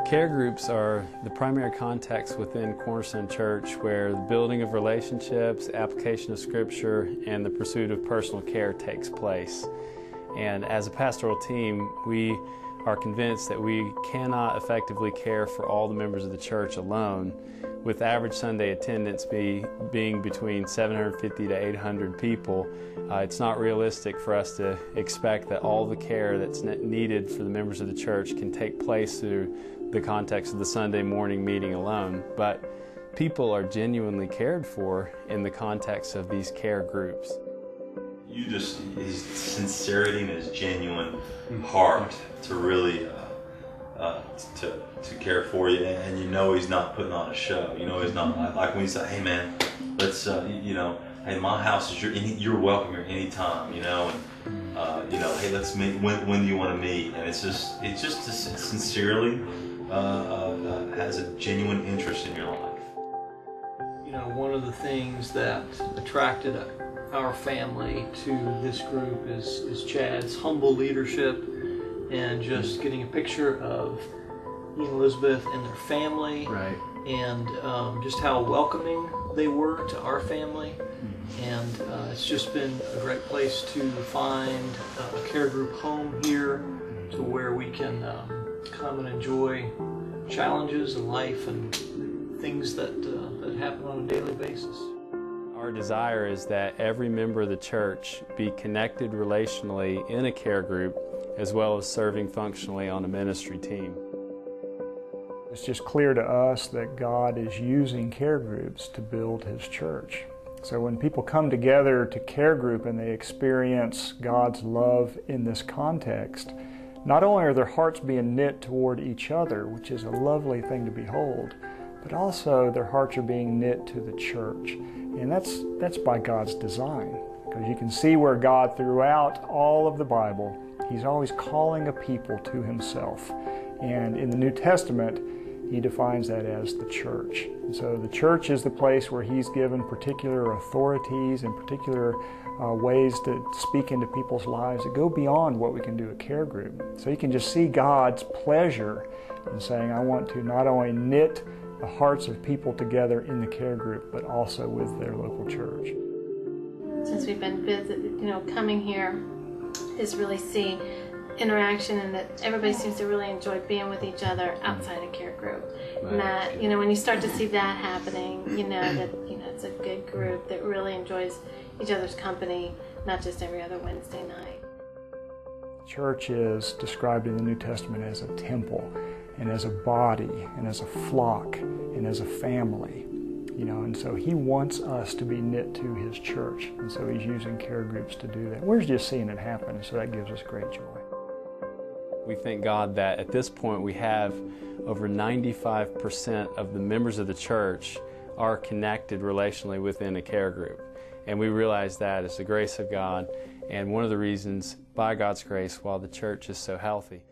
Care groups are the primary context within Cornerstone Church where the building of relationships, application of Scripture, and the pursuit of personal care takes place. And as a pastoral team, we are convinced that we cannot effectively care for all the members of the church alone, with average Sunday attendance being between 750 to 800 people. It's not realistic for us to expect that all the care that's needed for the members of the church can take place through the context of the Sunday morning meeting alone, but people are genuinely cared for in the context of these care groups. You just, his sincerity and his genuine heart to really to care for you, and you know he's not putting on a show. You know he's not like when he say, "Hey man, let's hey, my house is you're welcome here anytime." Hey, let's meet. When do you want to meet? And it's just sincerely has a genuine interest in your life. You know, one of the things that attracted our family to this group is Chad's humble leadership and just getting a picture of he and Elizabeth and their family, right, and just how welcoming they were to our family. And it's just been a great place to find a care group home here to where we can come and enjoy challenges in life and things that happen on a daily basis. Our desire is that every member of the church be connected relationally in a care group as well as serving functionally on a ministry team. It's just clear to us that God is using care groups to build His church. So when people come together to care group and they experience God's love in this context, not only are their hearts being knit toward each other, which is a lovely thing to behold, but also their hearts are being knit to the church. And that's by God's design, because you can see where God, throughout all of the Bible, He's always calling a people to Himself. And in the New Testament, He defines that as the church. And so the church is the place where He's given particular authorities and particular ways to speak into people's lives that go beyond what we can do at care group. So you can just see God's pleasure in saying, I want to not only knit the hearts of people together in the care group, but also with their local church. Since we've been coming here is really see interaction, and that everybody seems to really enjoy being with each other outside a care group. Right. And that, when you start to see that happening, that it's a good group that really enjoys each other's company, not just every other Wednesday night. Church is described in the New Testament as a temple, and as a body, and as a flock, and as a family. And so He wants us to be knit to His church, and so He's using care groups to do that. We're just seeing it happen, and so that gives us great joy. We thank God that at this point we have over 95% of the members of the church are connected relationally within a care group. And we realize that it's the grace of God, and one of the reasons, by God's grace, while the church is so healthy.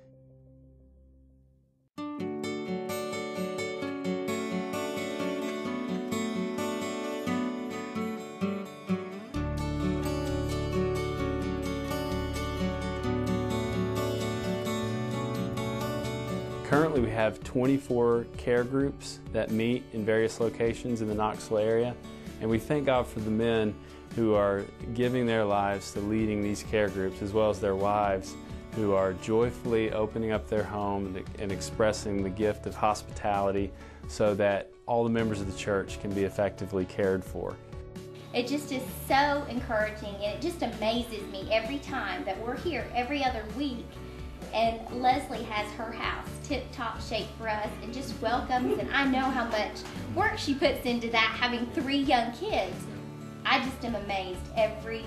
Currently we have 24 care groups that meet in various locations in the Knoxville area, and we thank God for the men who are giving their lives to leading these care groups, as well as their wives who are joyfully opening up their home and expressing the gift of hospitality so that all the members of the church can be effectively cared for. It just is so encouraging, and it just amazes me every time that we're here every other week. And Leslie has her house tip-top shape for us and just welcomes, and I know how much work she puts into that, having 3 young kids. I just am amazed every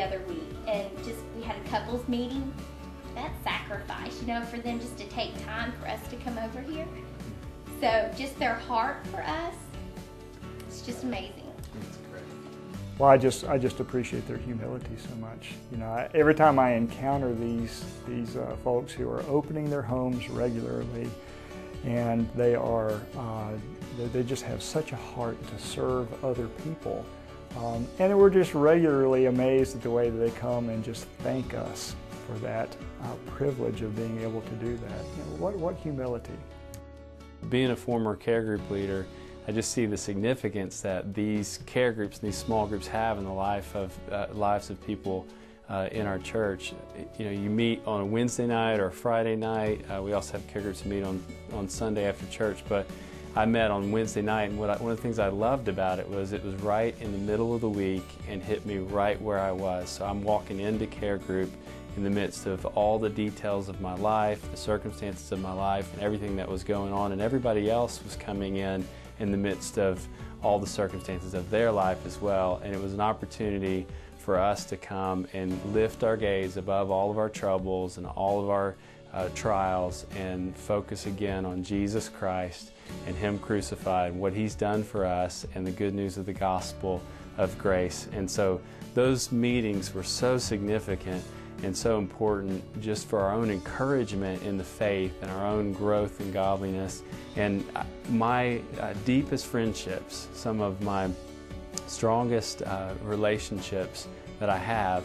other week. And just, we had a couples meeting. That's sacrifice, for them just to take time for us to come over here. So just their heart for us, it's just amazing. Well, I just appreciate their humility so much. Every time I encounter these folks who are opening their homes regularly, and they just have such a heart to serve other people, and we're just regularly amazed at the way that they come and just thank us for that privilege of being able to do that. What humility. Being a former care group leader, I just see the significance that these care groups and these small groups have in the lives of people in our church. You know, you meet on a Wednesday night or a Friday night. We also have care groups that meet on Sunday after church, but I met on Wednesday night, and one of the things I loved about it was right in the middle of the week and hit me right where I was. So I'm walking into care group in the midst of all the details of my life, the circumstances of my life, and everything that was going on, and everybody else was coming in the midst of all the circumstances of their life as well. And it was an opportunity for us to come and lift our gaze above all of our troubles and all of our trials and focus again on Jesus Christ and Him crucified, what He's done for us, and the good news of the gospel of grace. And so those meetings were so significant and so important just for our own encouragement in the faith and our own growth in godliness. And my deepest friendships, some of my strongest relationships that I have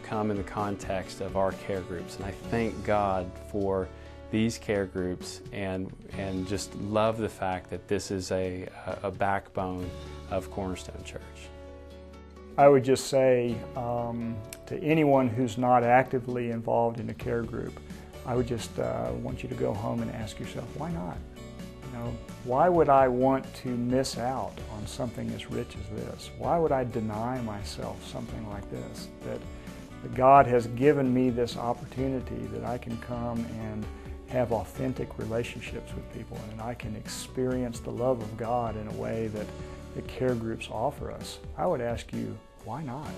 come in the context of our care groups. And I thank God for these care groups and just love the fact that this is a backbone of Cornerstone Church. I would just say to anyone who's not actively involved in a care group, I would just want you to go home and ask yourself, why not? You know, why would I want to miss out on something as rich as this? Why would I deny myself something like this? That God has given me this opportunity that I can come and have authentic relationships with people, and I can experience the love of God in a way that the care groups offer us. I would ask you, why not?